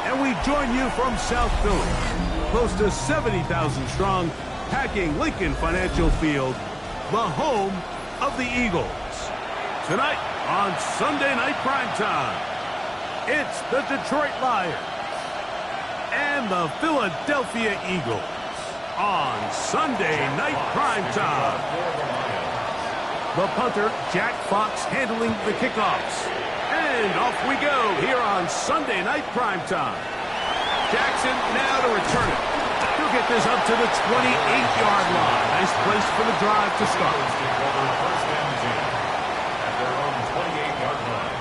and we join you from South Philly, close to 70,000 strong, packing Lincoln Financial Field, the home of the Eagles. Tonight on Sunday Night Primetime, it's the Detroit Lions and the Philadelphia Eagles on Sunday Night Primetime. The punter, Jack Fox, handling the kickoffs. And off we go here on Sunday Night Primetime. Jackson now to return it. He'll get this up to the 28-yard line. Nice place for the drive to start. First and 10 at their own 28-yard line.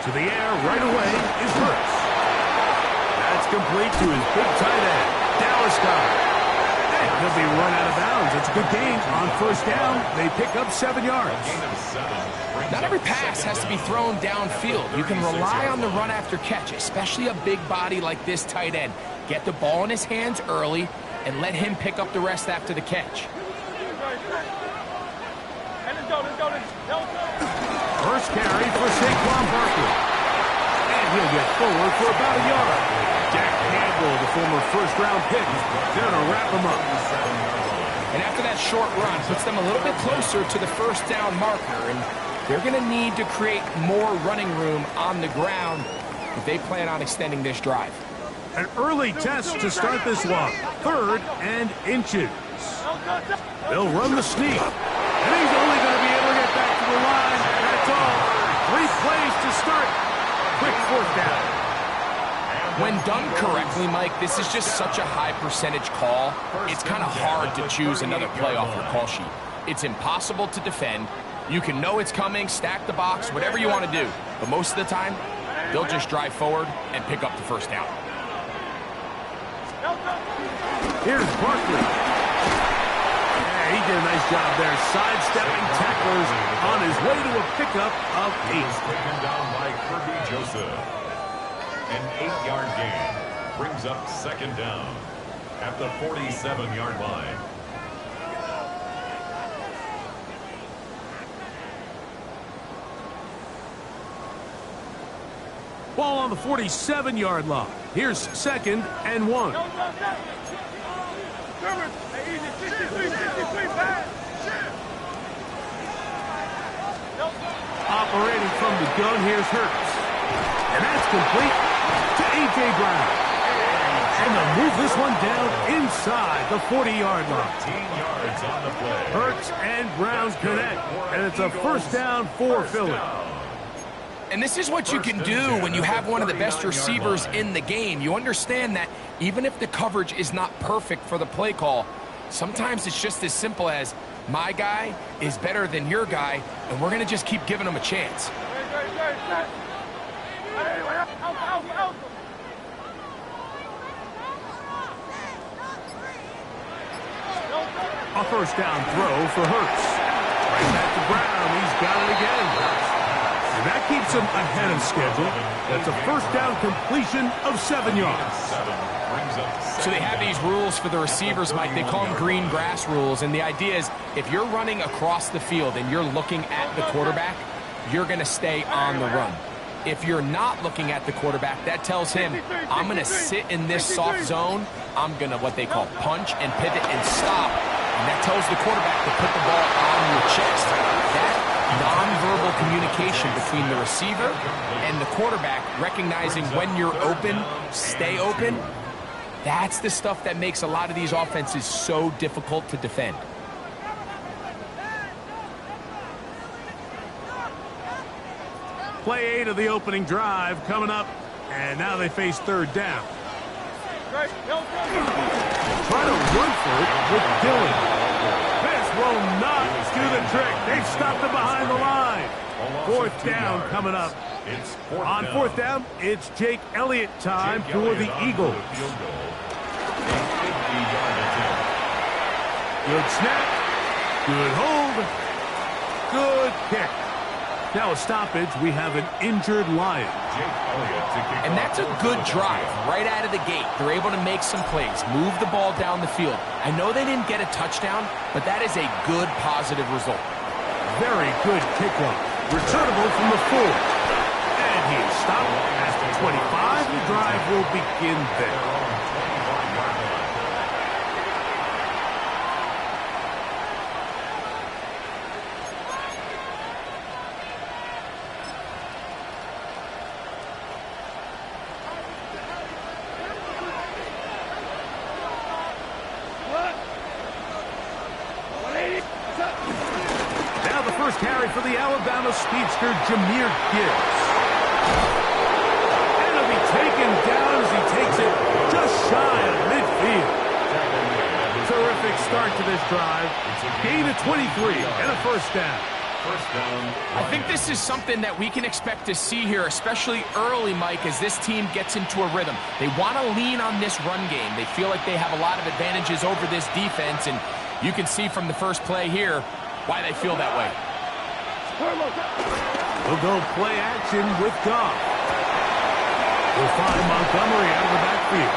To the air right away is Hurts. That's complete to his big tight end, Dallas Scott. And he'll be run out of bounds. It's a good gain on first down. They pick up 7 yards. Not every pass has to be thrown downfield. You can rely on the run after catch, especially a big body like this tight end. Get the ball in his hands early and let him pick up the rest after the catch. First carry for Saquon Barkley. And he'll get forward for about a yard. Jack Campbell, the former first-round pick, there to wrap him up. And after that short run, puts them a little bit closer to the first down marker. And they're going to need to create more running room on the ground if they plan on extending this drive. An early test to start this one. 3rd and inches. They'll run the sneak. And he's only going to be able to get back to the line. That's all. 3 plays to start. Quick 4th down. When done correctly, Mike, this is just such a high percentage call. It's kind of hard to choose another play off your call sheet. It's impossible to defend. You can know it's coming, stack the box, whatever you want to do. But most of the time, they'll just drive forward and pick up the first down. Here's Barkley. Yeah, he did a nice job there, sidestepping tacklers on his way to a pickup of 8. Taken down by Kirby Joseph. An 8-yard gain brings up 2nd down at the 47-yard line. Ball on the 47-yard line. Here's 2nd and 1. Operating from the gun, here's Hurts. And that's complete to A.J. Brown. And they'll move this one down inside the 40-yard line. 15 yards on the play. Hurts and Brown connect. And it's a first down for Philly. And this is what you can do when you have one of the best receivers in the game. You understand that even if the coverage is not perfect for the play call, sometimes it's just as simple as my guy is better than your guy, and we're going to just keep giving him a chance. A first down throw for Hurts. Right back to Brown. He's got it again. And that keeps him ahead of schedule. That's a first down completion of 7 yards. So they have these rules for the receivers, Mike. They call them green grass rules. And the idea is if you're running across the field and you're looking at the quarterback, you're going to stay on the run. If you're not looking at the quarterback, that tells him, I'm going to sit in this soft zone. I'm going to what they call punch and pivot and stop. And that tells the quarterback to put the ball on your chest. That nonverbal communication between the receiver and the quarterback, recognizing when you're open, stay open, that's the stuff that makes a lot of these offenses so difficult to defend. Play 8 of the opening drive coming up, and now they face 3rd down. Try to run for it with Dillon. This will not do the trick. They've stopped it behind the line. 4th down coming up. On 4th down, it's Jake Elliott time for the Eagles. Good snap. Good hold. Good kick. Now a stoppage. We have an injured Lion. And that's a good drive right out of the gate. They're able to make some plays, move the ball down the field. I know they didn't get a touchdown, but that is a good positive result. Very good kickoff. Returnable from the 4. And he is stopped at the 25. The drive will begin there. First carry for the Alabama speedster, Jahmyr Gibbs. And he'll be taken down as he takes it just shy of midfield. Terrific start to this drive. Gain of 23 and a first down. I think this is something that we can expect to see here, especially early, Mike, as this team gets into a rhythm. They want to lean on this run game. They feel like they have a lot of advantages over this defense, and you can see from the first play here why they feel that way. We'll go play action with Goff. We'll find Montgomery out of the backfield.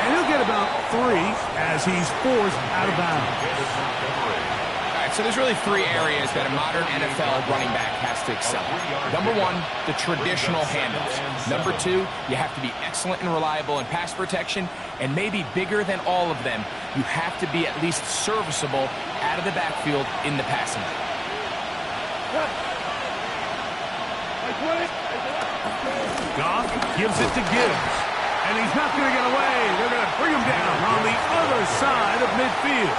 And he'll get about 3 as he's forced out of bounds. All right, so there's really 3 areas that a modern NFL running back has to excel. Number 1, the traditional handoffs. Number 2, you have to be excellent and reliable in pass protection. And maybe bigger than all of them, you have to be at least serviceable out of the backfield in the passing game. Goff gives it to Gibbs. And he's not going to get away. They're going to bring him down on the other side of midfield.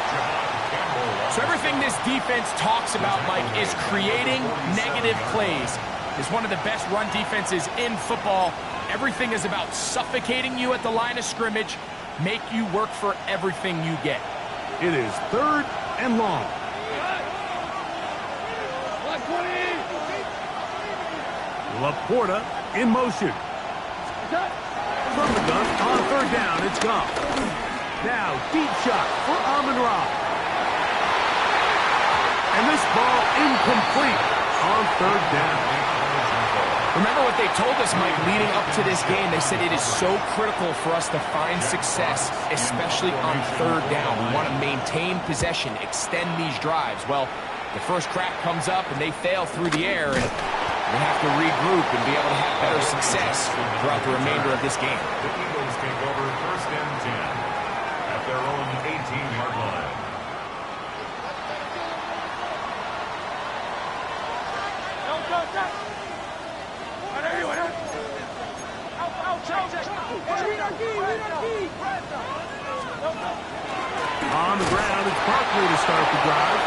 So everything this defense talks about, Mike, is creating negative plays. It's one of the best run defenses in football. Everything is about suffocating you at the line of scrimmage, make you work for everything you get. It is 3rd and long. Laporta in motion. From the gun on 3rd down, it's Goff. Now, deep shot for Amon-Ra. And this ball incomplete on 3rd down. Remember what they told us, Mike, leading up to this game. They said it is so critical for us to find success, especially on 3rd down. We want to maintain possession, extend these drives. Well, the first crack comes up, and they fail through the air, and we have to regroup and be able to have better success throughout the remainder of this game. The Eagles take over 1st and 10 at their own 18-yard line. On the ground, it's Barkley to start the drive.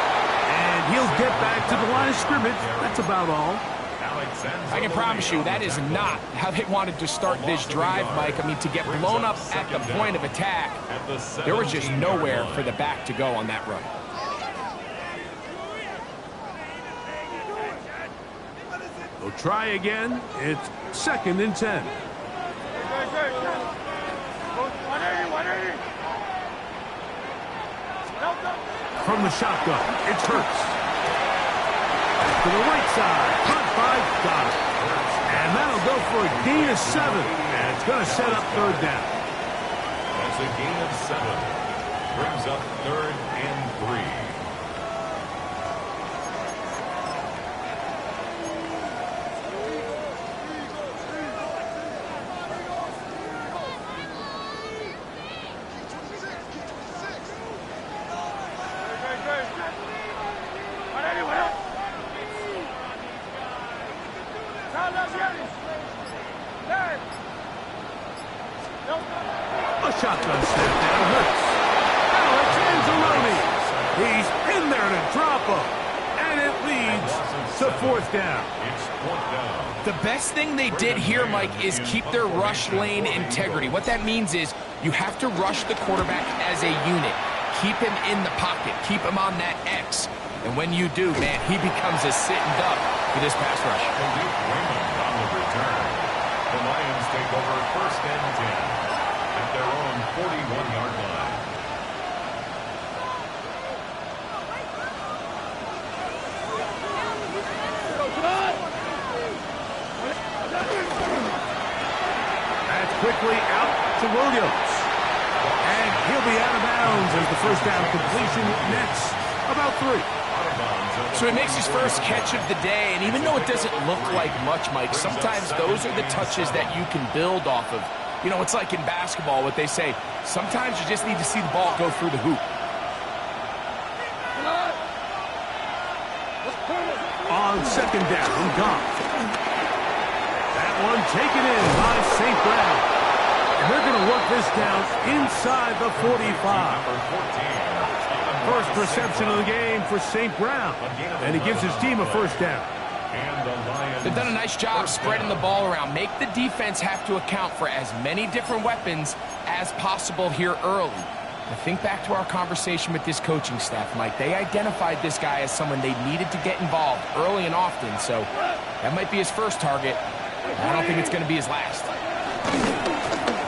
And he'll get back to the line of scrimmage. That's about all. I can promise you that is not how they wanted to start this drive, Mike. I mean, to get blown up at the point of attack, there was just nowhere for the back to go on that run. We'll try again. It's 2nd and 10. From the shotgun, it's Hurts. To the right side, caught by Goff. And that'll go for a gain of 7. And it's going to set up 3rd down. That's a gain of 7. Brings up 3rd and 3. A shotgun snap down Hurts. Alex Anzalone. He's in there to drop him. And it leads to 4th down. It's 4th down. The best thing they did here, Mike, is keep their rush lane integrity. What that means is you have to rush the quarterback as a unit. Keep him in the pocket. Keep him on that X. And when you do, man, he becomes a sitting duck for this pass rush. On the return. The Lions take over 1st and 10 at their own 41-yard line. Williams. And he'll be out of bounds as the first down completion nets about 3. So he makes his first catch of the day, and even though it doesn't look like much, Mike, sometimes those are the touches that you can build off of. You know, it's like in basketball, what they say, sometimes you just need to see the ball go through the hoop. On second down, Goff. That one taken in by St. Brown. And they're going to work this down inside the 45. First reception of the game for St. Brown. And he gives his team a first down. They've done a nice job spreading the ball around. Make the defense have to account for as many different weapons as possible here early. Now think back to our conversation with this coaching staff, Mike. They identified this guy as someone they needed to get involved early and often. So that might be his first target. I don't think it's going to be his last.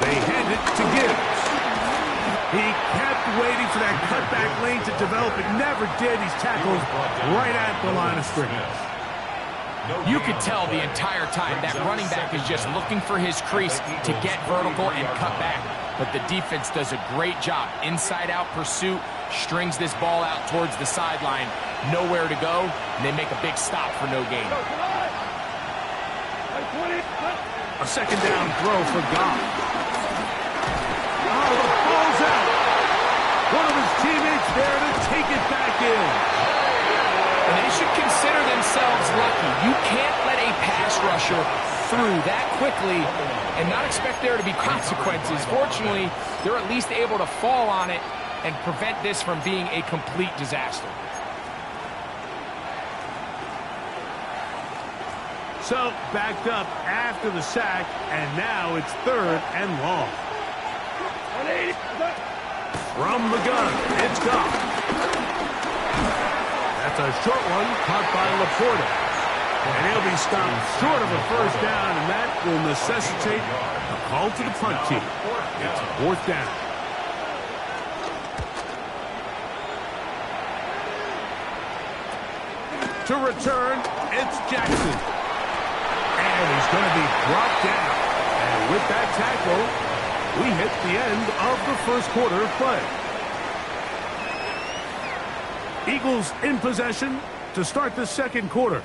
They hand it to Gibbs. He kept waiting for that cutback lane to develop. It never did. He's tackled right at the line of scrimmage. You could tell the entire time that running back is just looking for his crease to get vertical and cut back. But the defense does a great job. Inside-out pursuit, strings this ball out towards the sideline. Nowhere to go, and they make a big stop for no gain. A second down throw for Goff. Oh, the ball's out. One of his teammates there to take it back in. And they should consider themselves lucky. You can't let a pass rusher through that quickly and not expect there to be consequences. Fortunately, they're at least able to fall on it and prevent this from being a complete disaster. So, backed up after the sack, and now it's 3rd and long. From the gun, it's Goff. That's a short one caught by Laporta. And he'll be stopped short of a first down, and that will necessitate a call to the punt team. It's 4th down. To return, it's Jackson. And he's going to be brought down. And with that tackle, we hit the end of the first quarter of play. Eagles in possession to start the second quarter.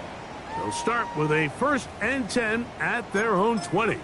They'll start with a 1st and 10 at their own 20.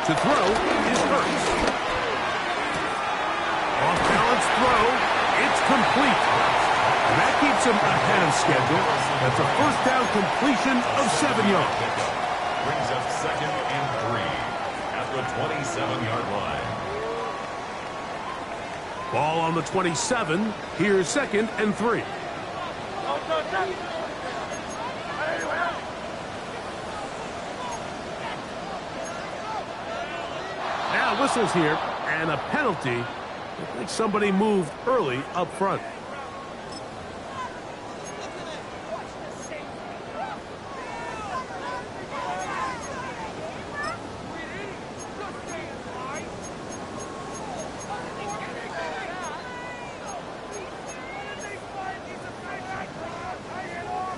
To throw is Hurts. Off-balance throw. It's complete. And that keeps him ahead of schedule. That's a first down completion of 7 yards. Brings up 2nd and 3 at the 27-yard line. Ball on the 27. Here's 2nd and 3. Now whistles here, and a penalty. I think somebody moved early up front.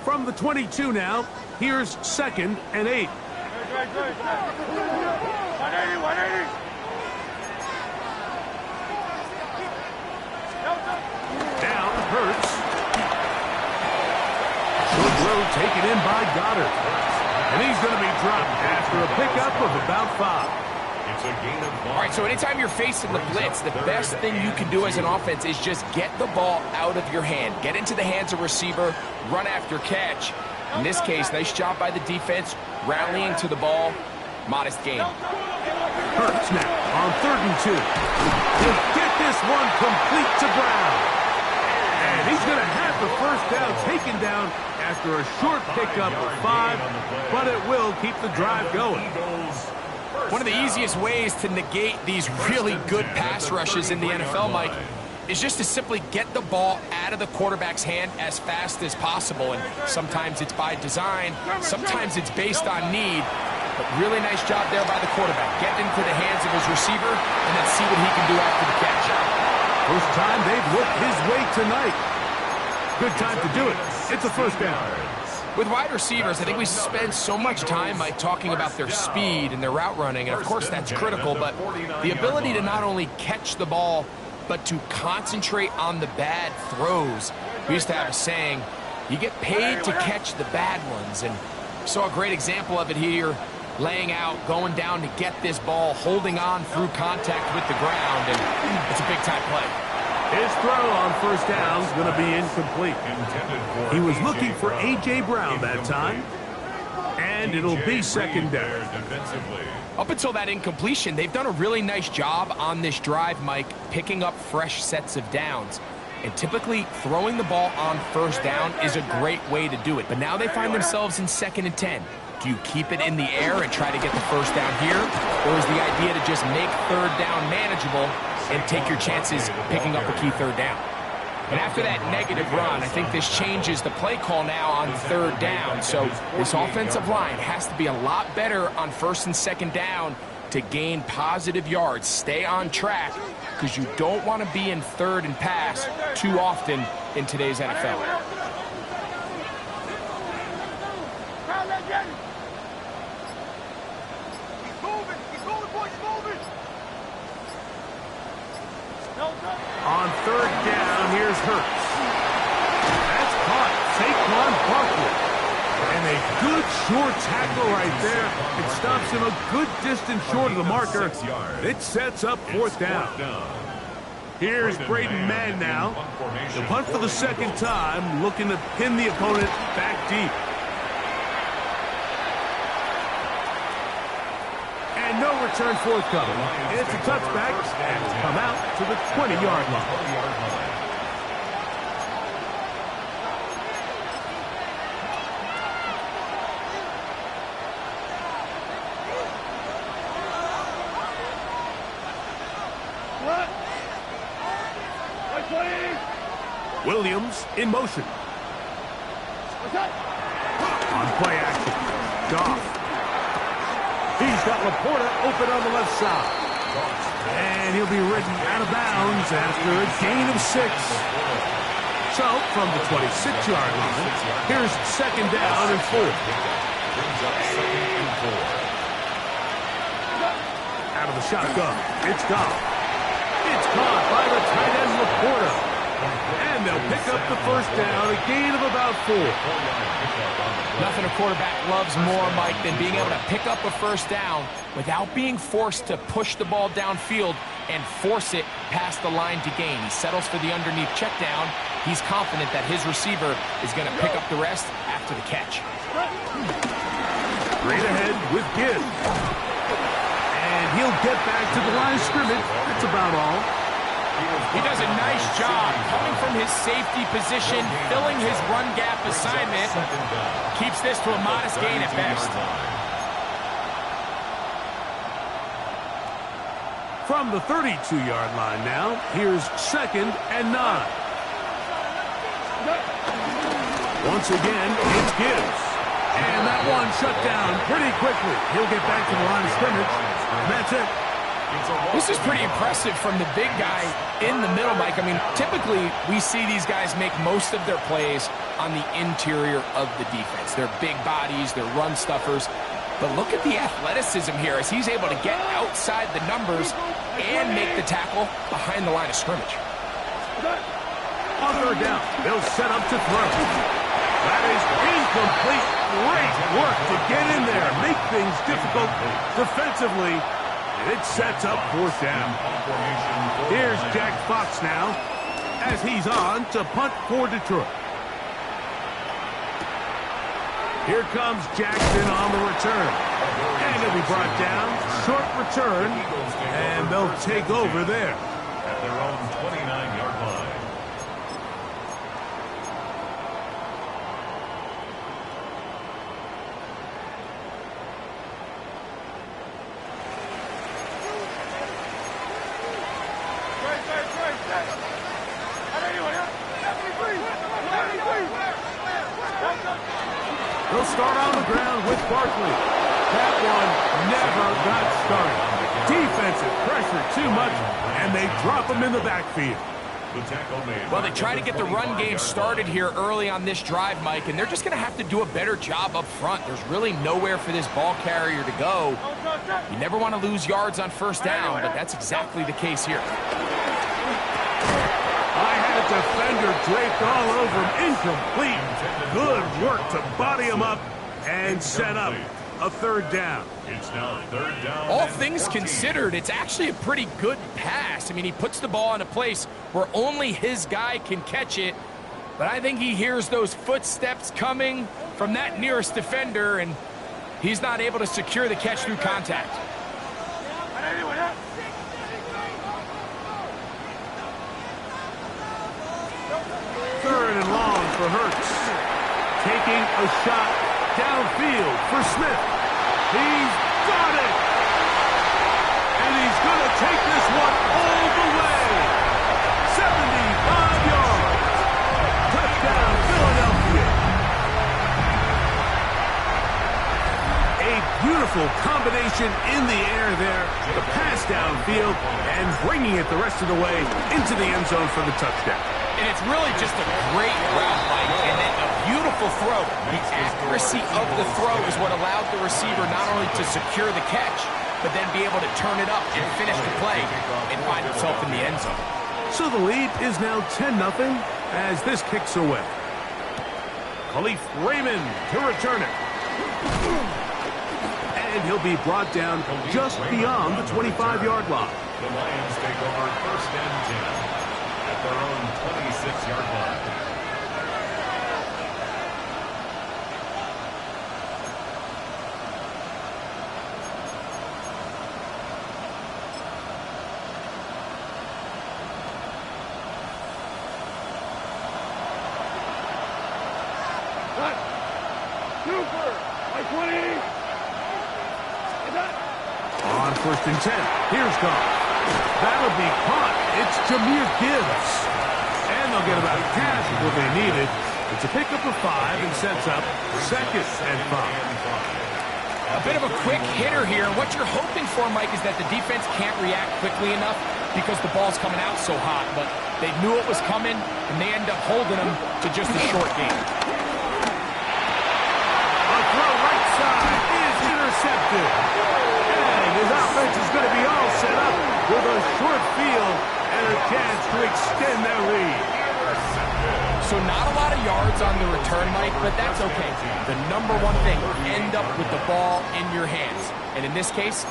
From the 22 now, here's 2nd and 8. Down, Hurts. Short throw taken in by Goddard. And he's going to be dropped after a pickup of about 5. It's a gain of 1. All right, so anytime you're facing the blitz, the best thing you can do as an offense is just get the ball out of your hand. Get into the hands of receiver, run after catch. In this case, nice job by the defense, rallying to the ball. Modest gain. Hurts now on 3rd and 2. He'll get this one complete to Brown. And he's going to have the first down taken down after a short pickup of 5, but it will keep the drive going. One of the easiest ways to negate these really good pass rushes in the NFL, Mike, is just to simply get the ball out of the quarterback's hand as fast as possible. And sometimes it's by design, sometimes it's based on need. But really nice job there by the quarterback. Get into the hands of his receiver and then see what he can do after the catch. First time they've looked his way tonight. Good time to do it. It's a first down. With wide receivers, I think we spend so much time, Mike, talking about their speed and their route running, and of course that's critical, but the ability to not only catch the ball, but to concentrate on the bad throws. We used to have a saying, you get paid to catch the bad ones, and saw a great example of it here, laying out, going down to get this ball, holding on through contact with the ground, and it's a big-time play. His throw on first down is going to be incomplete. He was looking for A.J. Brown that time, and it'll be second down. Up until that incompletion, they've done a really nice job on this drive, Mike, picking up fresh sets of downs. And typically, throwing the ball on first down is a great way to do it. But now they find themselves in 2nd and 10. Do you keep it in the air and try to get the first down here? Or is the idea to just make third down manageable and take your chances picking up a key third down? And after that negative run, I think this changes the play call now on third down. So this offensive line has to be a lot better on 1st and 2nd down to gain positive yards. Stay on track, because you don't want to be in 3rd and pass too often in today's NFL. On third down, here's Hurts. That's caught. Saquon Barkley. And a good short tackle right there. It stops him a good distance short of the marker. It sets up 4th down. Here's Braden Mann now. The punt for the 2nd time, looking to pin the opponent back deep. And no return forthcoming. It's a touchback, and will come out to the 20-yard line. Williams in motion. On play action. Goff. He's got Laporta open on the left side. And he'll be ridden out of bounds after a gain of 6. So, from the 26-yard line, here's 2nd down and 4. Out of the shotgun. It's Goff. It's caught by the tight end Laporta. And they'll pick up the first down, a gain of about 4. Nothing a quarterback loves more, Mike, than being able to pick up a first down without being forced to push the ball downfield and force it past the line to gain. He settles for the underneath check down. He's confident that his receiver is going to pick up the rest after the catch. Straight ahead with Gibbs. And he'll get back to the line of scrimmage. That's about all. He does a nice job coming from his safety position, filling his run gap assignment. Keeps this to a modest gain at best. From the 32-yard line now, here's 2nd and 9. Once again, it's Gibbs. And that one shut down pretty quickly. He'll get back to the line of scrimmage. And that's it. This is pretty impressive from the big guy in the middle, Mike. I mean, typically we see these guys make most of their plays on the interior of the defense. They're big bodies, they're run stuffers. But look at the athleticism here as he's able to get outside the numbers and make the tackle behind the line of scrimmage. On third down, they'll set up to throw. That is incomplete. Great work to get in there, make things difficult defensively. It sets up 4th down. Here's Jack Fox now as he's on to punt for Detroit. Here comes Jackson on the return. And he'll be brought down. Short return. And they'll take over there. At their own 29-yard line. They'll start on the ground with Barkley. That one never got started. Defensive pressure too much, and they drop him in the backfield. Well, they try to get the run game started here early on this drive, Mike, and they're just going to have to do a better job up front. There's really nowhere for this ball carrier to go. You never want to lose yards on first down, but that's exactly the case here. I had a defender draped all over him. Incomplete. Good work to body him up and set up a third down. It's now third down. All things considered, it's actually a pretty good pass. I mean, he puts the ball in a place where only his guy can catch it. But I think he hears those footsteps coming from that nearest defender, and he's not able to secure the catch through contact. Third and long for Hurts. Taking a shot downfield for Smith. He's got it! And he's going to take this one all the way. 75 yards. Touchdown, Philadelphia. A beautiful combination in the air there. The pass downfield and bringing it the rest of the way into the end zone for the touchdown. And it's really just a great route, Mike, and then a beautiful throw. The accuracy of the throw is what allowed the receiver not only to secure the catch, but then be able to turn it up and finish the play and find himself in the end zone. So the lead is now 10-0 as this kicks away. Khalif Raymond to return it. And he'll be brought down just beyond the 25-yard line. The Lions take over first and 10. Their own 26-yard line. On first and 10, here's Goff. That'll be caught. It's Jahmyr Gibbs. And they'll get about half of what they needed. It's a pickup of 5 and sets up second and 5. A bit of a quick hitter here. And what you're hoping for, Mike, is that the defense can't react quickly enough because the ball's coming out so hot. But they knew it was coming, and they end up holding them to just a short game. A throw right side is intercepted. And his offense is going to be all set up with a short field and a chance to extend their lead. So not a lot of yards on the return, Mike, but that's okay. The number one thing, end up with the ball in your hands. And in this case,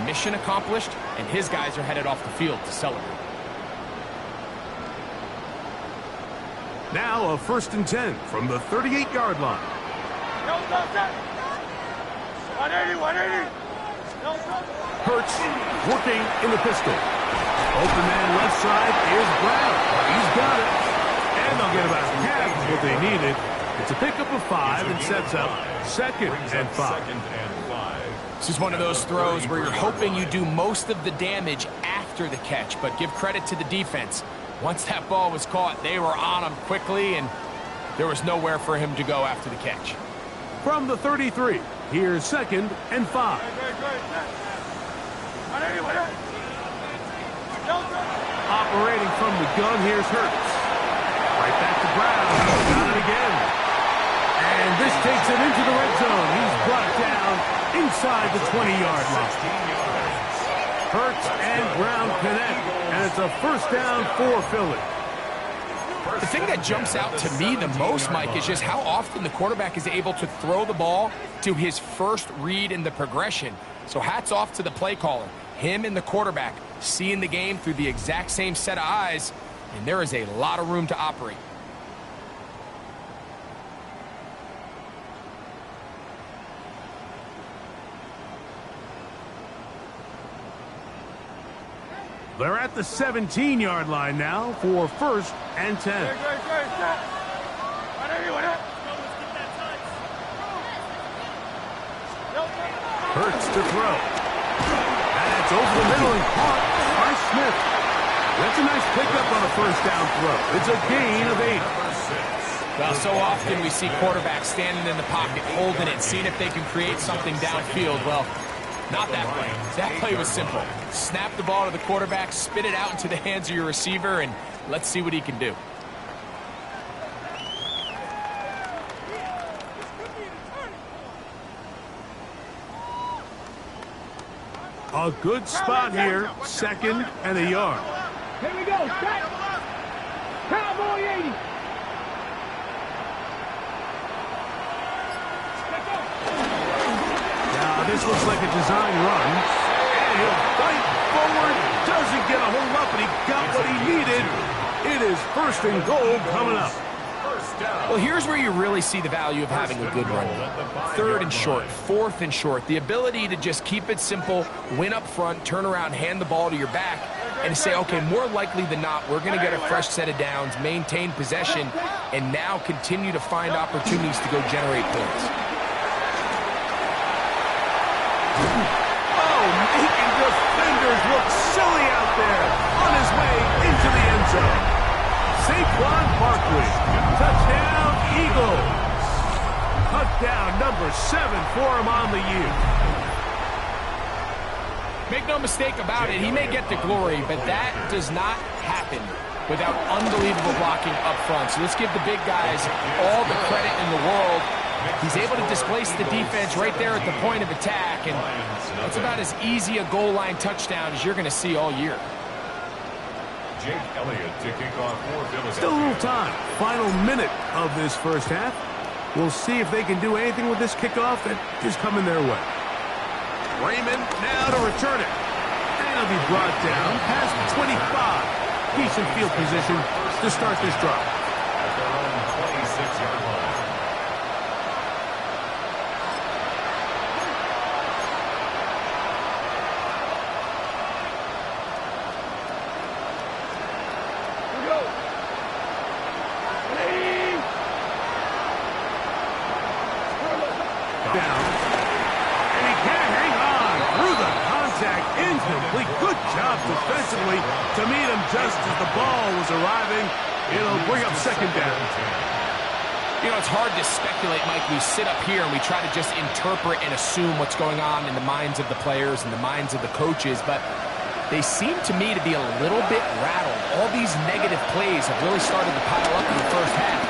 mission accomplished, and his guys are headed off the field to celebrate. Now a first and 10 from the 38-yard line. 180. Hurts working in the pistol. Open man left side is Brown. He's got it. And they'll get about half of what they needed. It's a pickup of 5 and sets up second and 5. This is one of those throws where you're hoping you do most of the damage after the catch, but give credit to the defense. Once that ball was caught, they were on him quickly, and there was nowhere for him to go after the catch. From the 33, here's second and 5. Operating from the gun, here's Hurts. Right back to Brown. He's got it again. And this takes him into the red zone. He's brought down inside the 20-yard line. Hurts and Brown connect, and it's a first down for Philly. The thing that jumps out to me the most, Mike, is just how often the quarterback is able to throw the ball to his first read in the progression. So hats off to the play caller. Him and the quarterback seeing the game through the exact same set of eyes, and there is a lot of room to operate. They're at the 17-yard line now for first and 10. Hurts to throw. That's over the middle and caught by Smith. That's a nice pickup on a first down throw. It's a gain of 8. Well, so often we see quarterbacks standing in the pocket, holding it, seeing if they can create something downfield. Well, not that play. That play was simple. Snap the ball to the quarterback, spit it out into the hands of your receiver, and let's see what he can do. A good spot here, 2nd and a yard. Here we go. Set. Cowboy 80. Now, this looks like a design run. And he'll fight forward. Doesn't get a hold up, and he got what he needed. It is 1st and goal coming up. Well, here's where you really see the value of having a good run. 3rd and short, 4th and short. The ability to just keep it simple, win up front, turn around, hand the ball to your back, and say, okay, more likely than not, we're going to get a fresh set of downs, maintain possession, and now continue to find opportunities to go generate points. Oh, making defenders look silly out there on his way into the end zone. Saquon Barkley, touchdown Eagles. Touchdown number 7 for him on the year. Make no mistake about it, he may get the glory, but that does not happen without unbelievable blocking up front. So let's give the big guys all the credit in the world. He's able to displace the defense right there at the point of attack, and that's about as easy a goal line touchdown as you're going to see all year. Jake Elliott to kick off for Philadelphia. Still a little time. Final minute of this first half. We'll see if they can do anything with this kickoff that is coming their way. Raymond now to return it. And he'll be brought down past 25. Decent field position to start this drive. At their own 26-yard line. Good job defensively to meet him just as the ball was arriving. It'll bring up 2nd down. You know, it's hard to speculate, Mike. We sit up here and we try to just interpret and assume what's going on in the minds of the players and the minds of the coaches, but they seem to me to be a little bit rattled. All these negative plays have really started to pile up in the first half.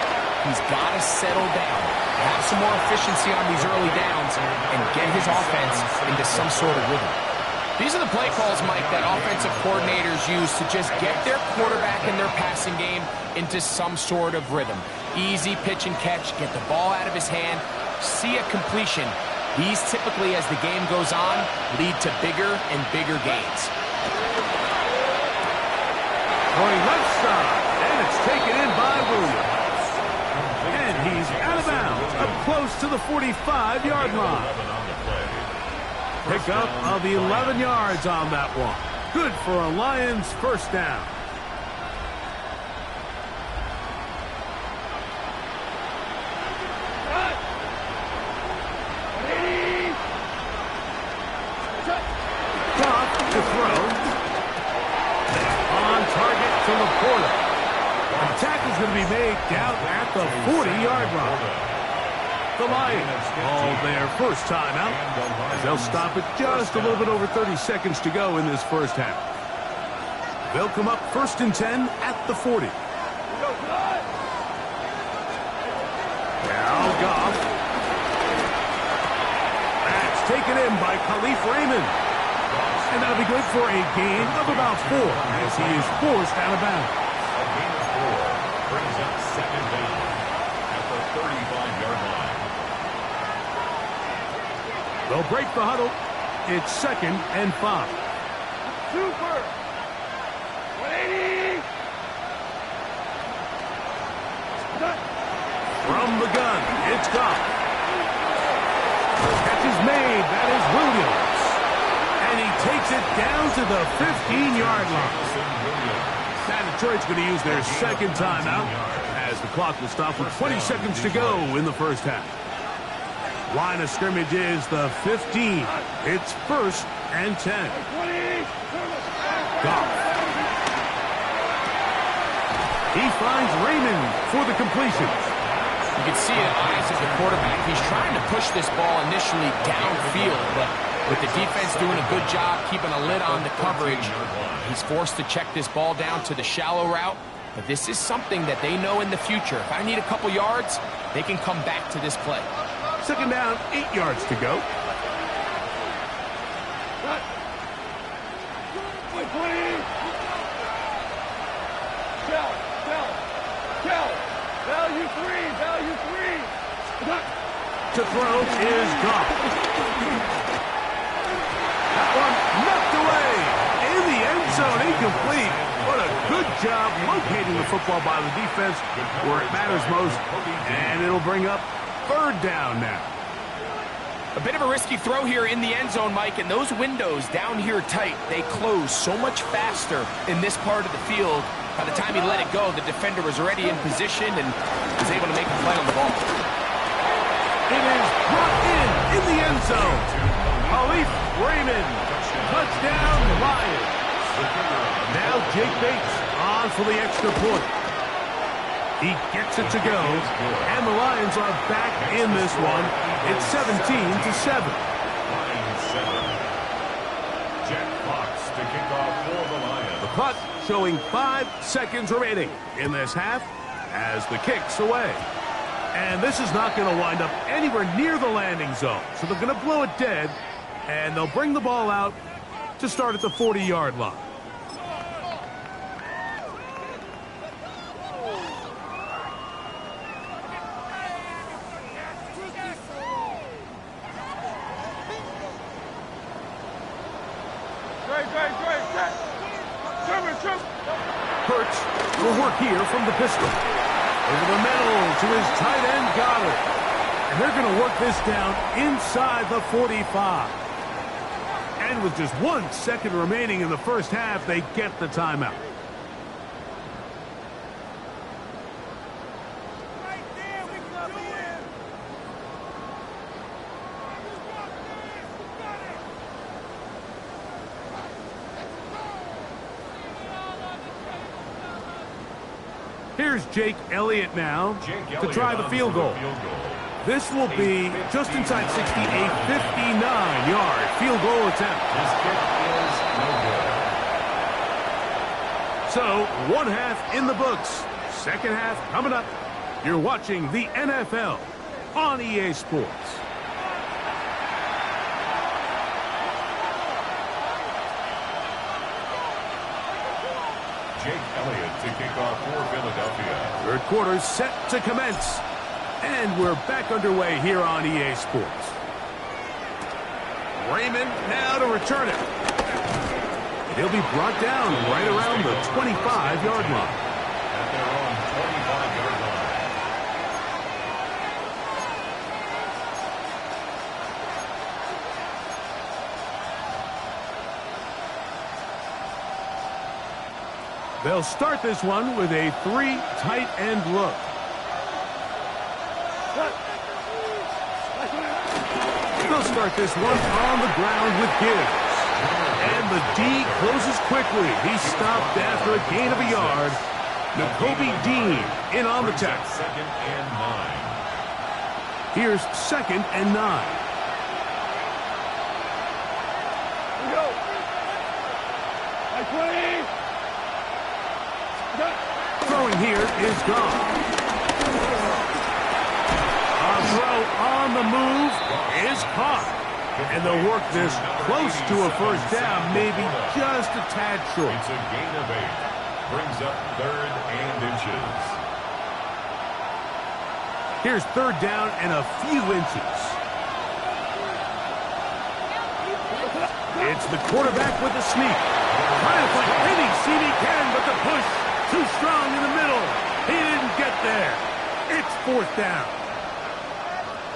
He's got to settle down, have some more efficiency on these early downs, and get his offense into some sort of rhythm. These are the play calls, Mike, that offensive coordinators use to just get their quarterback and their passing game into some sort of rhythm. Easy pitch and catch, get the ball out of his hand, see a completion. These typically, as the game goes on, lead to bigger and bigger gains. Going left side, and it's taken in by Williams. And he's out of bounds, up close to the 45-yard line. Pickup of 11 yards on that one. Good for a Lions 1st down. Goff to throw. On target to Laporta. The tackle's going to be made down at the 40-yard line. The Lions call their first timeout as they'll stop it just a little bit over 30 seconds to go in this first half. They'll come up 1st and 10 at the 40. Now Goff. That's taken in by Khalif Raymond. And that'll be good for a gain of about 4 as he is forced out of bounds. A gain of 4 brings up 2nd down at the 35-yard line. They'll break the huddle. It's 2nd and 5. Super. 180. From the gun, it's Goff. Catch is made. That is Williams. And he takes it down to the 15-yard line. Now Detroit's going to use their 2nd timeout as the clock will stop with 20 seconds to go in the first half. Line of scrimmage is the 15. It's 1st and 10. Goff. He finds Raymond for the completion. You can see the eyes of the quarterback. He's trying to push this ball initially downfield, but with the defense doing a good job keeping a lid on the coverage, he's forced to check this ball down to the shallow route. But this is something that they know in the future. If I need a couple yards, they can come back to this play. Second down, 8 yards to go. To throw is gone. That one knocked away in the end zone, incomplete. What a good job locating the football by the defense where it matters most, and it'll bring up third down now. A bit of a risky throw here in the end zone, Mike, and those windows down here tight, they close so much faster in this part of the field. By the time he let it go, the defender was already in position and was able to make a play on the ball. It is brought in the end zone. Khalif Raymond, touchdown Lions. Now Jake Bates on for the extra point. He gets it to go, and the Lions are back in this one. It's 17-7. Jack Fox to kick off for the Lions. The clock showing 5 seconds remaining in this half as the kick's away. And this is not going to wind up anywhere near the landing zone. So they're going to blow it dead, and they'll bring the ball out to start at the 40-yard line. Hurts will work here from the pistol. Over the middle to his tight end, Goddard. And they're going to work this down inside the 45. And with just 1 second remaining in the first half, they get the timeout. Here's Jake Elliott now to try the field goal. This will be just inside 60, a 59-yard field goal attempt. His kick is no good. So, 1 half in the books. Second half coming up. You're watching the NFL on EA Sports. Jake Elliott to kick off for Philadelphia. Third quarter set to commence. And we're back underway here on EA Sports. Raymond now to return it. He'll be brought down right around the 25-yard line. At their own 25-yard line. They'll start this one with a 3 tight end look. They'll start this one on the ground with Gibbs. And the D closes quickly. He stopped after a gain of a yard. Nakobe Dean in on the tackle. Second and 9. Here's 2nd and 9. Throwing here is gone. A throw on the move is caught. And they'll work this close to a first down, maybe just a tad short. It's a gain of 8. Brings up 3rd and inches. Here's 3rd down and a few inches. It's the quarterback with the sneak. Trying to find any seam he can, but the push too strong in the middle. He didn't get there. It's 4th down.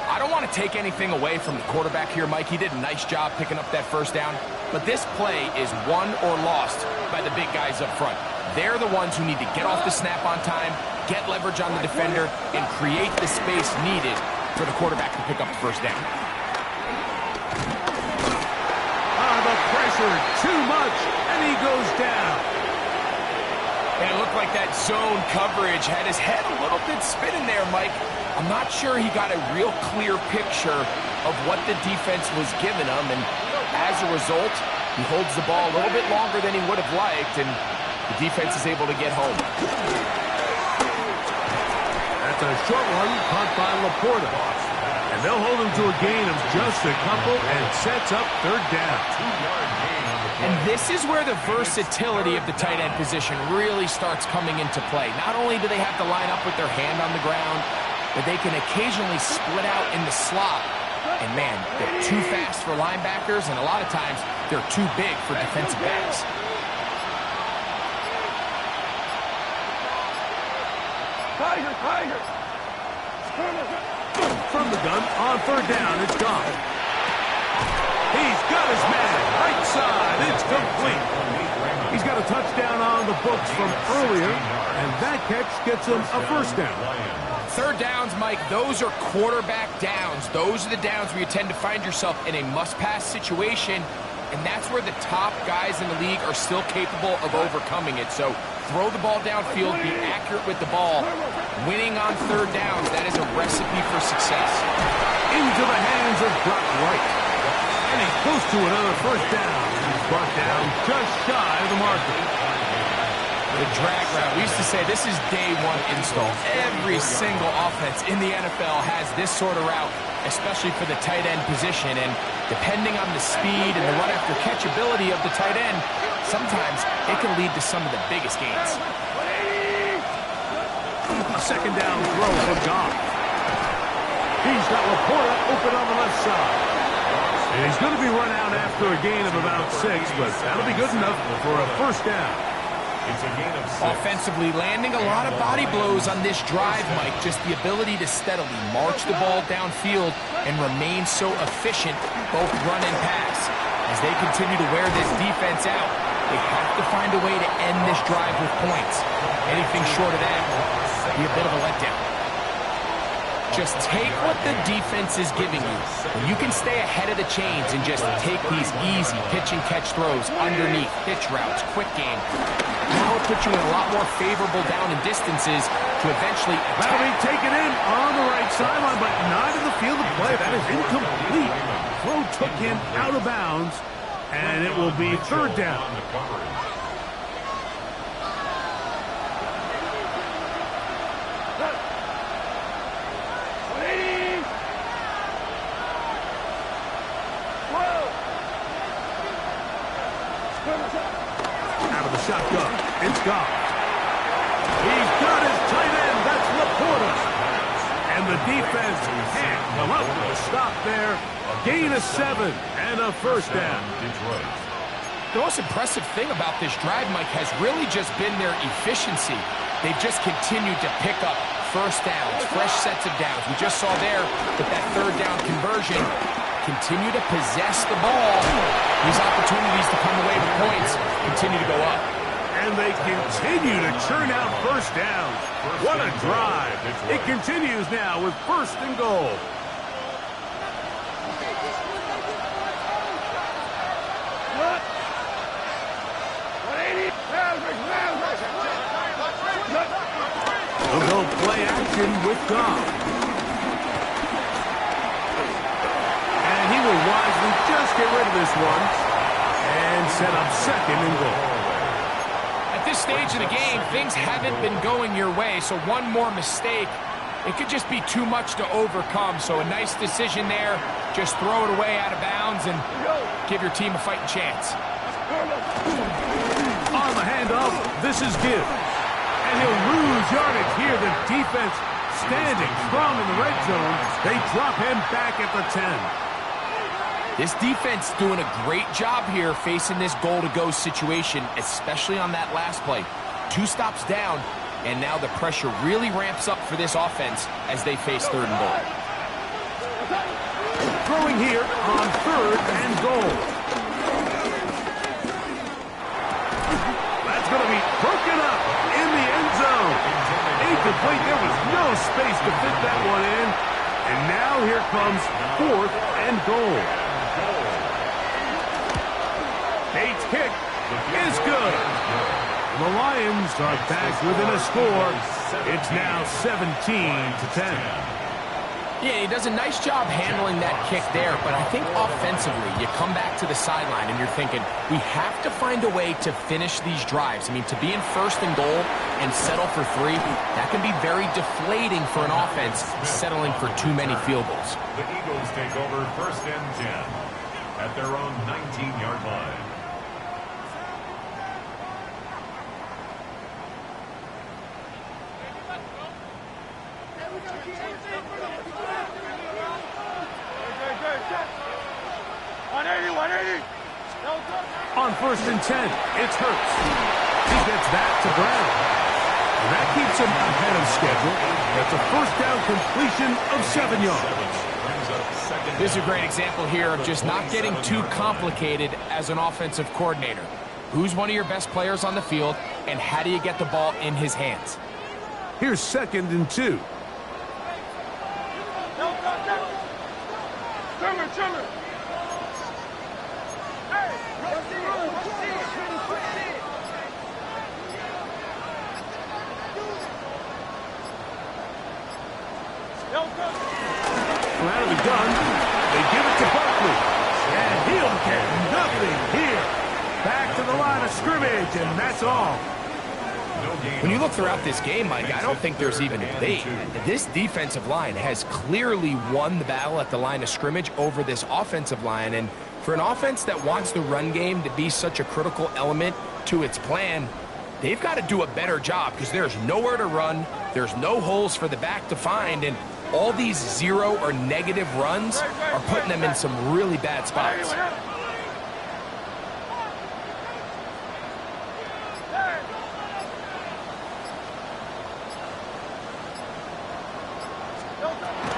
I don't want to take anything away from the quarterback here, Mike. He did a nice job picking up that first down. But this play is won or lost by the big guys up front. They're the ones who need to get off the snap on time, get leverage on the defender, and create the space needed for the quarterback to pick up the first down. The pressure, too much, and he goes down. And it looked like that zone coverage had his head a little bit spinning there, Mike. I'm not sure he got a real clear picture of what the defense was giving him, and as a result, he holds the ball a little bit longer than he would have liked, and the defense is able to get home. That's a short one caught by Laporta. And they'll hold him to a gain of just a couple and sets up third down. 2-yard gain on the play. And this is where the versatility of the tight end position really starts coming into play. Not only do they have to line up with their hand on the ground, but they can occasionally split out in the slot. And man, they're too fast for linebackers, and a lot of times they're too big for defensive backs. Tiger! From the gun, on third down, it's gone. He's got his man, right side, it's complete. He's got a touchdown on the books from earlier, and that catch gets him a first down. Third downs, Mike, those are quarterback downs. Those are the downs where you tend to find yourself in a must-pass situation, and that's where the top guys in the league are still capable of overcoming it. So throw the ball downfield, be accurate with the ball. Winning on third downs, that is a recipe for success. Into the hands of Brock White. And he's close to another first down. He's brought down just shy of the marker. The drag route, we used to say this is day one install. Every single offense in the NFL has this sort of route, especially for the tight end position. And depending on the speed and the run-after catch ability of the tight end, sometimes it can lead to some of the biggest gains. A second down throw for Goff. He's got Laporta open on the left side. And he's going to be run out after a gain of about 6, but that'll be good enough for a first down. It's a gain of 6. Offensively, landing a lot of body blows on this drive, Mike. Just the ability to steadily march the ball downfield and remain so efficient, both run and pass. As they continue to wear this defense out, they have to find a way to end this drive with points. Anything short of that will be a bit of a letdown. Just take what the defense is giving you. When you can stay ahead of the chains and just take these easy pitch and catch throws underneath, pitch routes, quick game, now it puts you in a lot more favorable down and distances to eventually attack. That'll be taken in on the right sideline, but not in the field of play. That is incomplete. Throw took him out of bounds, and it will be third down. On the coverage. Out of the shotgun, it's Goff. He's got his tight end, that's Laporta. And the defense can't come up with a stop there. Gain of 7 and a first down. Detroit. The most impressive thing about this drive, Mike, has really just been their efficiency. They've just continued to pick up first downs, fresh sets of downs. We just saw there with that third down conversion, continue to possess the ball. These opportunities to come away with points continue to go up. And they continue to churn out first downs. What a drive. It continues now with first and goal. We'll go play action with Goff. And he will wisely just get rid of this one and set up second and goal. At this stage of the game, things haven't been going your way, so one more mistake, it could just be too much to overcome. So a nice decision there. Just throw it away out of bounds and give your team a fighting chance. On the handoff, this is Gibbs. And he'll lose yardage here. The defense standing strong in the red zone. They drop him back at the 10. This defense doing a great job here facing this goal-to-go situation, especially on that last play. 2 stops down, and now the pressure really ramps up for this offense as they face third and goal. Throwing here on third and goal. That's going to be broken up in the end zone. Incomplete. There was no space to fit that one in. And now here comes fourth and goal. Nate's kick is good. The Lions are back within a score. It's now 17-10. Yeah, he does a nice job handling that kick there, but I think offensively, you come back to the sideline and you're thinking, we have to find a way to finish these drives. I mean, to be in first and goal and settle for 3, that can be very deflating for an offense settling for too many field goals. The Eagles take over first and 10 at their own 19-yard line. On first and 10, it's Hurts. He gets that to Brown. And that keeps him ahead of schedule. That's a first down completion of 7 yards. This is a great example here of just not getting too complicated as an offensive coordinator. Who's one of your best players on the field, and how do you get the ball in his hands? Here's 2nd and 2. That'll be done. They give it to Barkley. And he'll get nothing here. Back to the line of scrimmage, and that's all. When you look throughout this game, Mike, I don't think there's even a debate. This defensive line has clearly won the battle at the line of scrimmage over this offensive line. And for an offense that wants the run game to be such a critical element to its plan, they've got to do a better job because there's nowhere to run. There's no holes for the back to find. And all these 0 or negative runs are putting them in some really bad spots.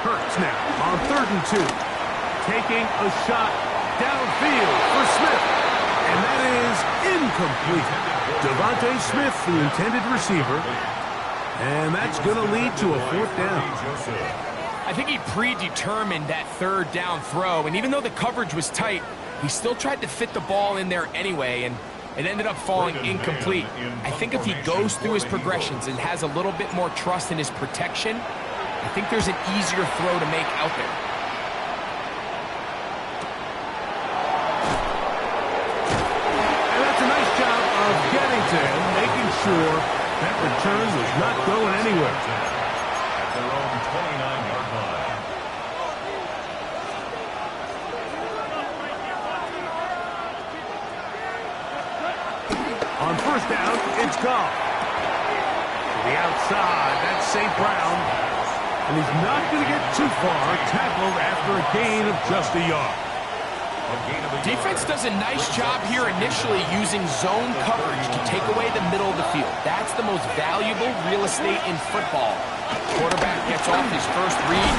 Hurts now on 3rd and 2. Taking a shot downfield for Smith. And that is incomplete. Devontae Smith, the intended receiver. And that's going to lead to a 4th down. I think he predetermined that 3rd down throw, and even though the coverage was tight, he still tried to fit the ball in there anyway, and it ended up falling incomplete. I think if he goes through his progressions and has a little bit more trust in his protection, I think there's an easier throw to make out there. And that's a nice job of getting to him, making sure that return was not going anywhere. At their own 29-yard line. On first down, it's Goff. To the outside, that's St. Brown. And he's not going to get too far, tackled after a gain of just a yard. Defense does a nice job here initially using zone coverage to take away the middle of the field. That's the most valuable real estate in football. Quarterback gets off his first read,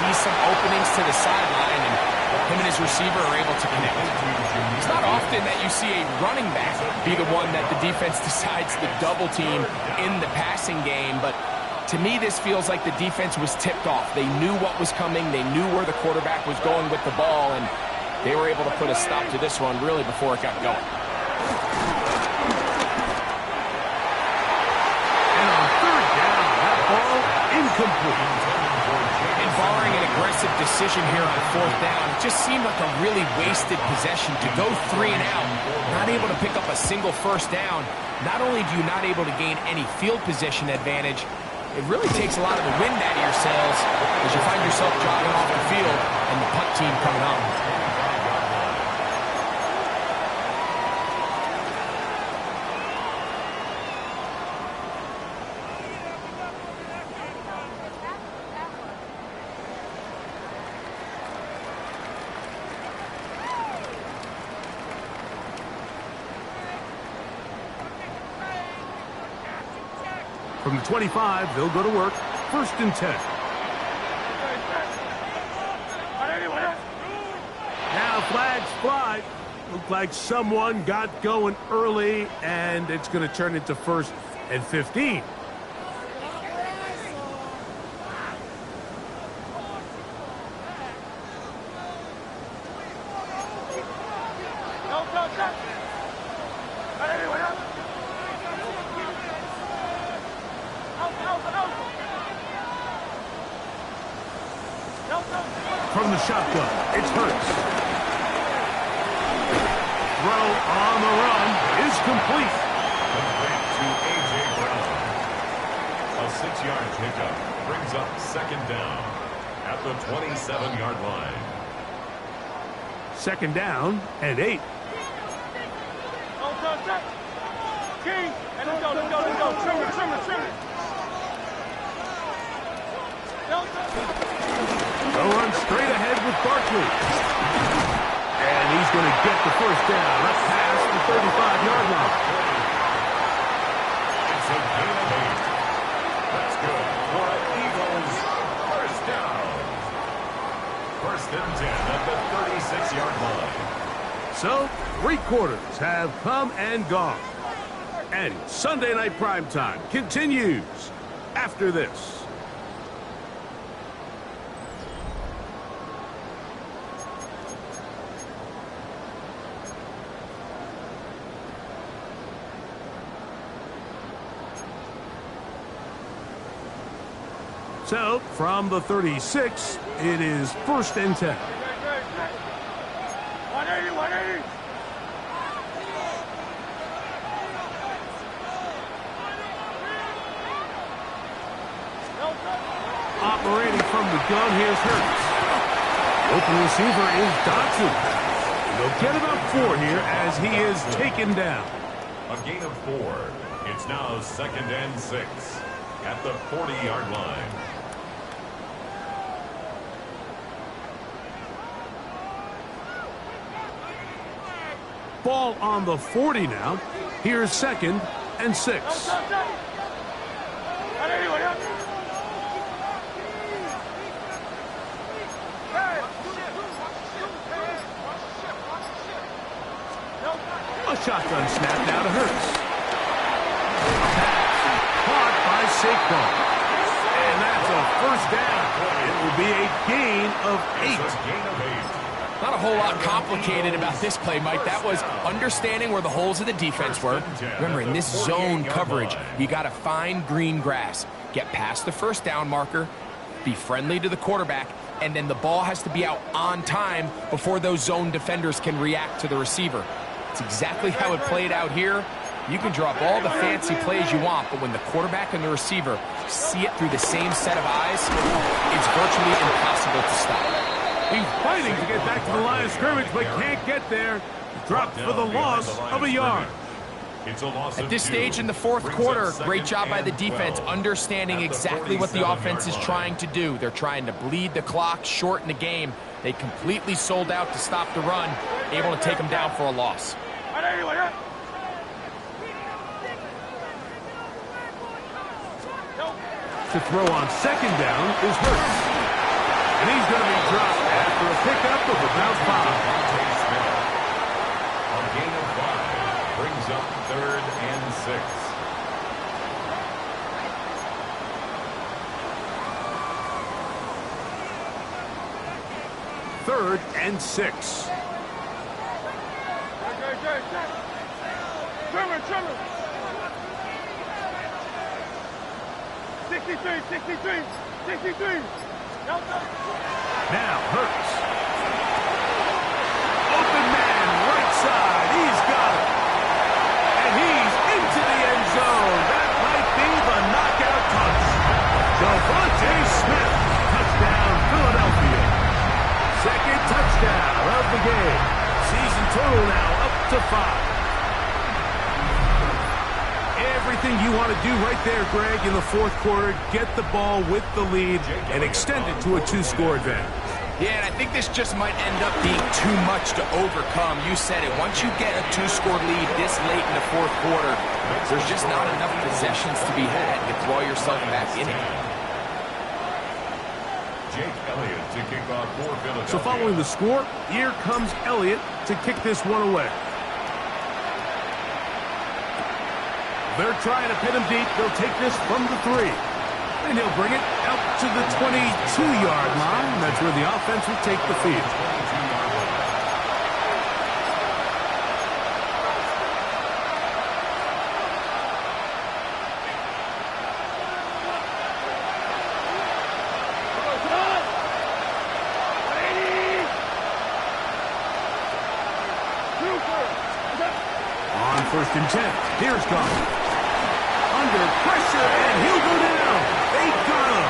sees some openings to the sideline, and him and his receiver are able to connect. It's not often that you see a running back be the one that the defense decides to double team in the passing game, but to me this feels like the defense was tipped off. They knew what was coming, they knew where the quarterback was going with the ball, and they were able to put a stop to this one really before it got going. And on 3rd down, that ball incomplete. And barring an aggressive decision here on 4th down, it just seemed like a really wasted possession to go 3 and out, not able to pick up a single first down. Not only do you not able to gain any field position advantage, it really takes a lot of the wind out of your sails as you find yourself jogging off the field and the punt team coming on. From the 25, they'll go to work. 1st and 10. Now flags fly. Looked like someone got going early, and it's going to turn into 1st and 15. From the shotgun, it's Hurts. Throw on the run is complete. Complete to A.J. Brown. A 6-yard pickup brings up second down at the 27-yard line. Second down and 8. King, and let's go. Trim it. They'll run straight ahead with Barkley. And he's going to get the first down. Up past the 35-yard line. It's a gain of 8. That's good for an Eagles first down. First and 10 at the 36-yard line. So, 3 quarters have come and gone. And Sunday Night Primetime continues after this. So, from the 36, it is first and 10. 180. Operating from the gun, here's Hurts. Open receiver is Dodson. They'll get about 4 here as he is taken down. A gain of 4. It's now second and 6 at the 40-yard line. Ball on the 40 now. Here's second and 6. A shotgun snap now to Hurts. Caught by Saquon. And that's a first down. It will be a gain of 8. Not a whole lot complicated about this play, Mike. That was understanding where the holes of the defense were. Remember, in this zone coverage, you got to find green grass. Get past the first down marker, be friendly to the quarterback, and then the ball has to be out on time before those zone defenders can react to the receiver. It's exactly how it played out here. You can drop all the fancy plays you want, but when the quarterback and the receiver see it through the same set of eyes, it's virtually impossible to stop. He's fighting to get back to the line of scrimmage, but can't get there. Dropped for the loss of a yard. At this stage in the fourth quarter, great job by the defense, understanding exactly what the offense is trying to do. They're trying to bleed the clock, shorten the game. They completely sold out to stop the run, able to take them down for a loss. To throw on second down is Hurts. And he's going to be dropped after a pickup of a bounce ball. A gain of 5 brings up third and 6. Third and 6. Trimmer. 63. Now Hurts. Open man, right side. He's got it. And he's into the end zone. That might be the knockout touch. Devontae Smith. Touchdown, Philadelphia. Second touchdown of the game. Season total now up to 5. Everything you want to do right there, Greg, in the fourth quarter, get the ball with the lead and extend it to a 2-score advantage. Yeah, and I think this just might end up being too much to overcome. You said it. Once you get a 2-score lead this late in the fourth quarter, there's just not enough possessions to be had to throw yourself back in it. Jake Elliott to kick off for Philadelphia. So following the score, here comes Elliott to kick this one away. They're trying to pin him deep. They'll take this from the 3. And he'll bring it out to the 22-yard line. That's where the offense will take the field. first and 10. Here's Goff. Under pressure, and he'll go down. They got him.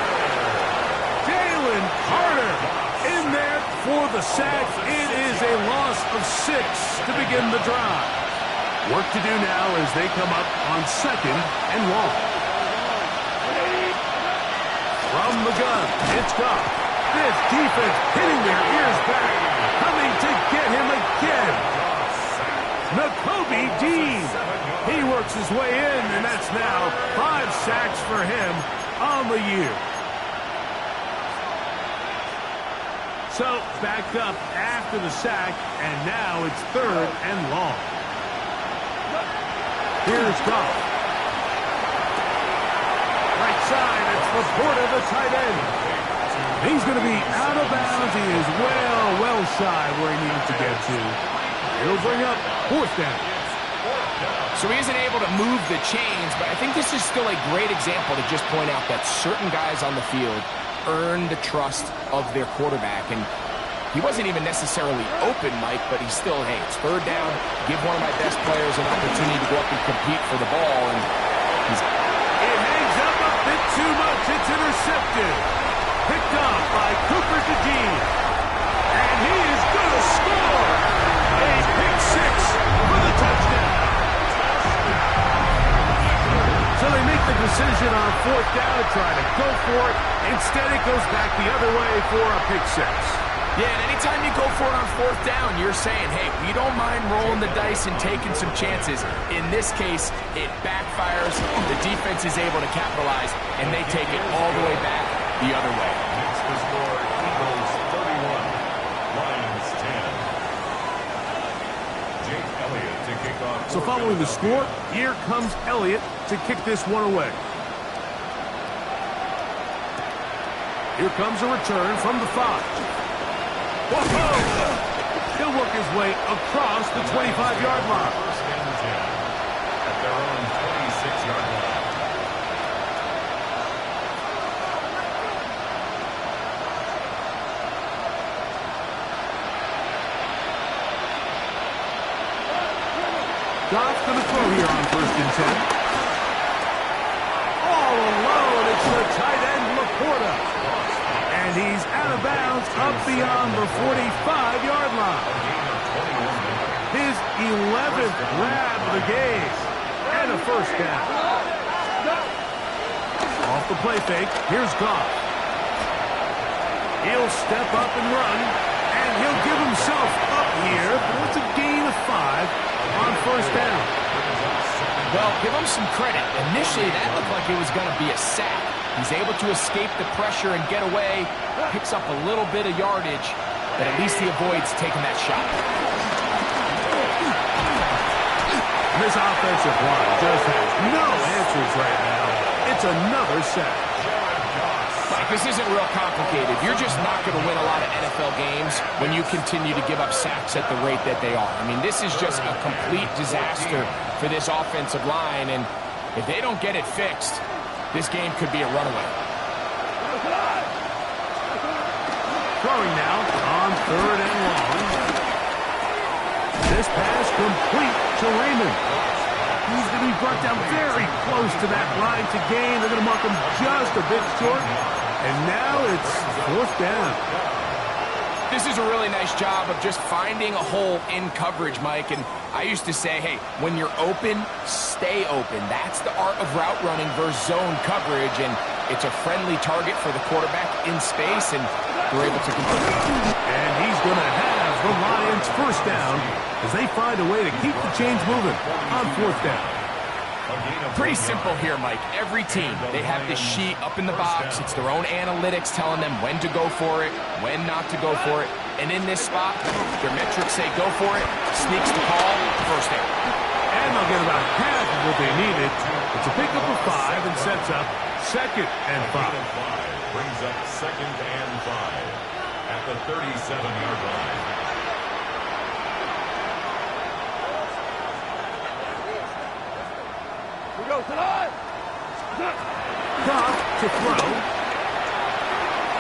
Jalen Carter in there for the sack. It is a loss of 6 to begin the drive. Work to do now as they come up on 2nd and long. From the gun, it's Goff. This defense hitting their ears back, coming to get him again. Nakobe Dean. He works his way in, and that's now 5 sacks for him on the year. So, back up after the sack, and now it's 3rd and long. Here's Goff. Right side, it's Laporta, the tight end. He's going to be out of bounds. He is well shy where he needed to get to. It'll bring up 4th down. So he isn't able to move the chains, but I think this is still a great example to just point out that certain guys on the field earn the trust of their quarterback. And he wasn't even necessarily open, Mike, but he's still, hey, it's 3rd down. Give one of my best players an opportunity to go up and compete for the ball. And it hangs up a bit too much. It's intercepted. Picked off by Cooper DeJean. And he is going to score. A pick 6 for the touchdown. So they make the decision on 4th down to try to go for it. Instead, it goes back the other way for a pick 6. Yeah, and anytime you go for it on 4th down, you're saying, hey, we don't mind rolling the dice and taking some chances. In this case, it backfires. The defense is able to capitalize, and they take it all the way back the other way. It's the score, Eagles 31, Lions 10. Jake Elliott to kick off. So following the score, here comes Elliott to kick this one away. Here comes a return from the 5. Whoa! He'll work his way across the 25-yard line. At their own 26-yard line. Goff's going to throw here on 1st and 10. All alone, it's the tight end Laporta. And he's out of bounds up beyond the 45-yard line. His 11th grab of the game. And a 1st down. Off the play fake, here's Goff. He'll step up and run, and he'll give himself up here. But it's a gain of 5 on 1st down. Well, give him some credit. Initially, that looked like it was going to be a sack. He's able to escape the pressure and get away, picks up a little bit of yardage, but at least he avoids taking that shot. This offensive line just has no answers right now. It's another sack. Mike, this isn't real complicated. You're just not going to win a lot of NFL games when you continue to give up sacks at the rate that they are. I mean, this is just a complete disaster for this offensive line, and if they don't get it fixed, this game could be a runaway. Throwing now on 3rd and long. This pass complete to Raymond. He's going to be brought down very close to that line to gain. They're going to mark him just a bit short. And now it's 4th down. This is a really nice job of just finding a hole in coverage, Mike. And I used to say, hey, when you're open, stay open. That's the art of route running versus zone coverage. And it's a friendly target for the quarterback in space, and they're able to convert it. And he's going to have the Lions 1st down as they find a way to keep the chains moving on 4th down. Pretty simple here, Mike. Every team, they have this sheet up in the box. It's their own analytics telling them when to go for it, when not to go for it. And in this spot, their metrics say go for it, sneaks the call, 1st down. And they'll get about half of what they needed. It's a pickup of 5 and sets up 2nd and 5. Brings up 2nd and 5 at the 37-yard line. Goff to throw.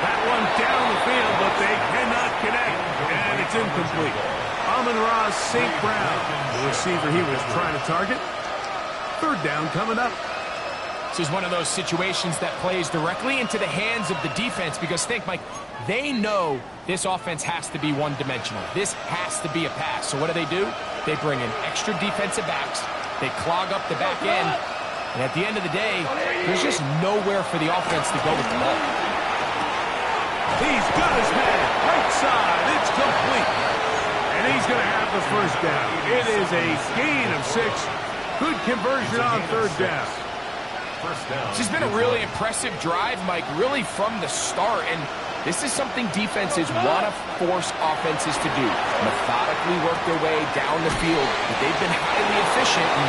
That one down the field, but they cannot connect, and it's incomplete. A Amon-Ra St. Brown, the receiver he was trying to target. Third down coming up. This is one of those situations that plays directly into the hands of the defense because think, Mike, they know this offense has to be one-dimensional. This has to be a pass. So what do? They bring in extra defensive backs. They clog up the back end. And at the end of the day, there's just nowhere for the offense to go with the ball. He's got his man. Right side. It's complete. And he's going to have the first down. It is a gain of 6. Good conversion on third down. This has been a really impressive drive, Mike, really from the start. And this is something defenses want to force offenses to do. Methodically work their way down the field. But they've been highly efficient, and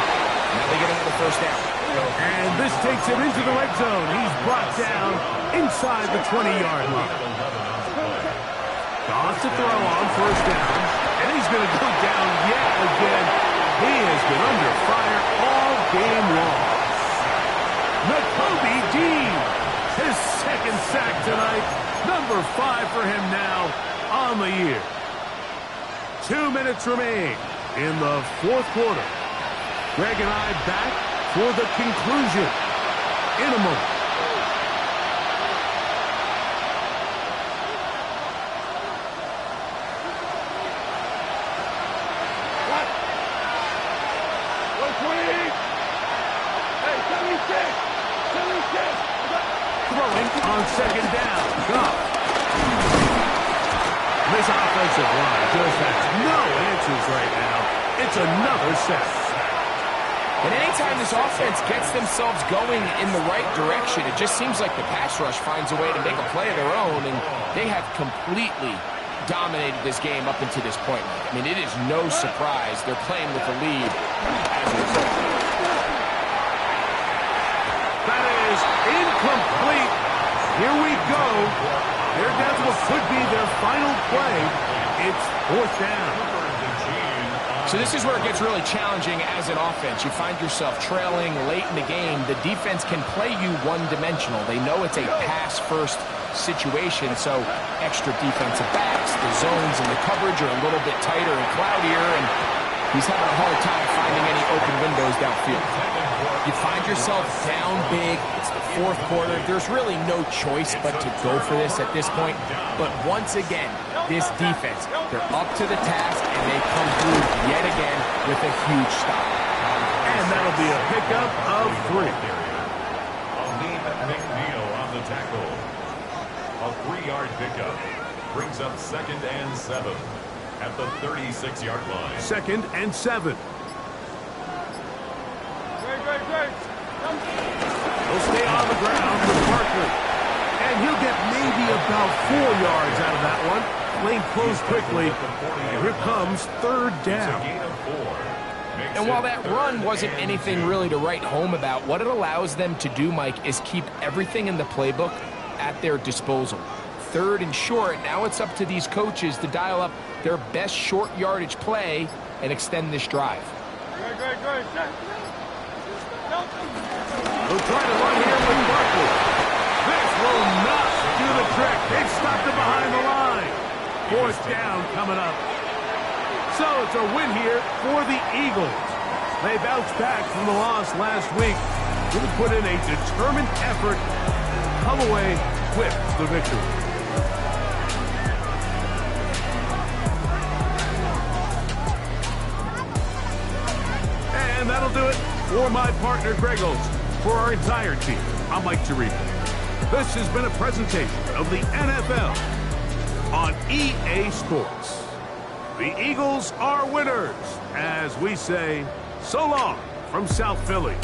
now they get another first down. And this takes him into the red zone. He's brought down inside the 20-yard line. Off to throw on first down. And he's going to go down yet again. He has been under fire all game long. Nakobe Dean, his second sack tonight. Number 5 for him now on the year. 2 minutes remain in the fourth quarter. Greg and I back for the conclusion in a moment. Throwing on second down. Goff. This offensive line just has no answers right now. It's another sack. And anytime this offense gets themselves going in the right direction, it just seems like the pass rush finds a way to make a play of their own, and they have completely dominated this game up until this point. I mean, it is no surprise they're playing with the lead as a result. That is incomplete. Here we go. They're down to what could be their final play. It's fourth down. So this is where it gets really challenging as an offense. You find yourself trailing late in the game. The defense can play you one-dimensional. They know it's a pass-first situation, so extra defensive backs, the zones and the coverage are a little bit tighter and cloudier, and he's having a hard time finding any open windows downfield. You find yourself down big. It's the fourth quarter. There's really no choice but to go for this at this point. But once again, this defense, they're up to the task, and they come through yet again with a huge stop. And that'll be a pickup of 3. Aleem McNeil on the tackle. A 3-yard pickup brings up 2nd and 7 at the 36-yard line. 2nd and 7. He'll stay on the ground with Barkley. And he'll get maybe about 4 yards out of that one. Lane closed quickly. And here comes third down. And while that run wasn't anything really to write home about, what it allows them to do, Mike, is keep everything in the playbook at their disposal. 3rd and short, now it's up to these coaches to dial up their best short yardage play and extend this drive. He'll try to run here with Barkley. This will not do the trick. They've stopped it behind the line. Fourth down coming up. So it's a win here for the Eagles. They bounced back from the loss last week. They put in a determined effort, come away with the victory. And that'll do it for my partner, Greg Olson. For our entire team, I'm Mike Tirico. This has been a presentation of the NFL on EA Sports. The Eagles are winners, as we say, so long from South Philly.